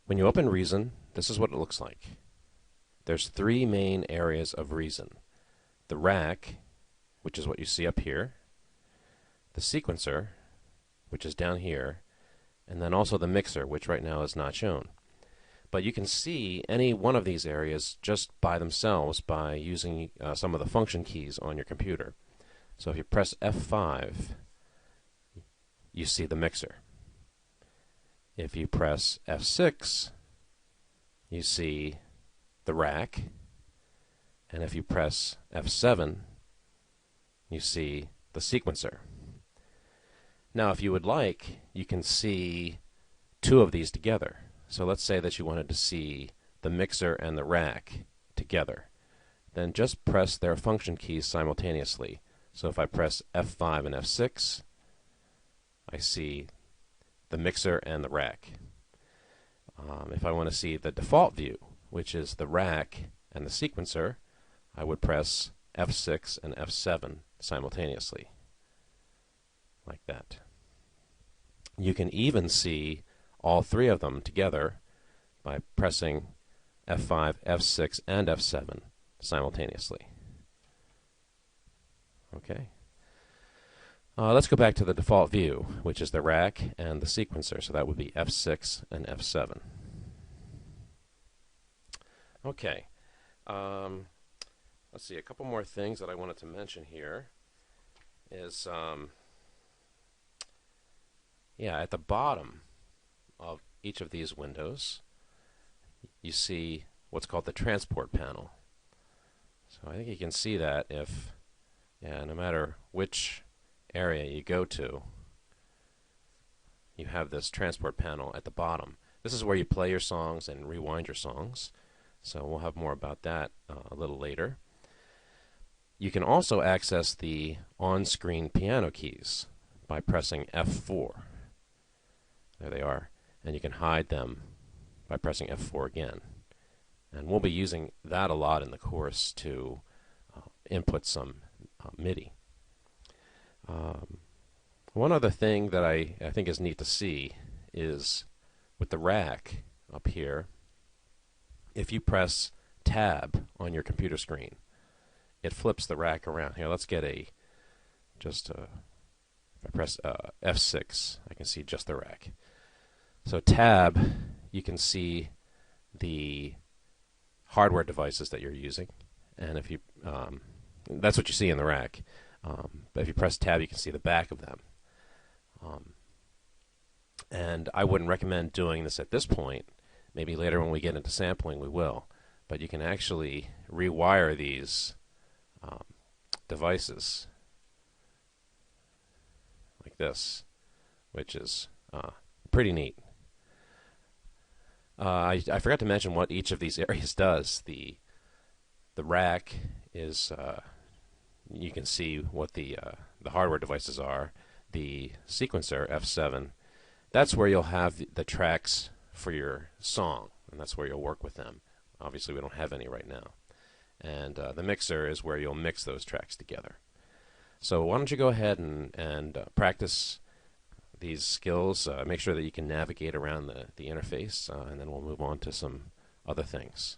When you open Reason, this is what it looks like. There's three main areas of Reason. The rack, which is what you see up here, the sequencer, which is down here, and then also the mixer, which right now is not shown. But you can see any one of these areas just by themselves by using some of the function keys on your computer. So if you press F5, you see the mixer. If you press F6, you see the rack. And if you press F7, you see the sequencer. Now, if you would like, you can see two of these together. So let's say that you wanted to see the mixer and the rack together. Then just press their function keys simultaneously. So if I press F5 and F6, I see the mixer and the rack. If I want to see the default view, which is the rack and the sequencer, I would press F6 and F7 simultaneously, like that. You can even see all three of them together by pressing F5, F6, and F7 simultaneously. Okay. Let's go back to the default view, which is the rack and the sequencer. So that would be F6 and F7. Okay. Let's see, a couple more things that I wanted to mention here is, at the bottom of each of these windows, you see what's called the transport panel. So I think you can see that if, no matter which area you go to, you have this transport panel at the bottom. This is where you play your songs and rewind your songs. So we'll have more about that a little later. You can also access the on-screen piano keys by pressing F4. There they are. And you can hide them by pressing F4 again. And we'll be using that a lot in the course to input some MIDI. One other thing that I think is neat to see is with the rack up here, if you press Tab on your computer screen, it flips the rack around. Here, let's get if I press F6, I can see just the rack. So Tab, you can see the hardware devices that you're using, and if you that's what you see in the rack. But if you press Tab, you can see the back of them. And I wouldn't recommend doing this at this point. Maybe later when we get into sampling, we will. But you can actually rewire these devices like this, which is pretty neat. I forgot to mention what each of these areas does. The rack is you can see what the hardware devices are. The sequencer, F7, that's where you'll have the tracks for your song, and that's where you'll work with them. Obviously, we don't have any right now. And the mixer is where you'll mix those tracks together. So why don't you go ahead and practice these skills, make sure that you can navigate around the interface, and then we'll move on to some other things.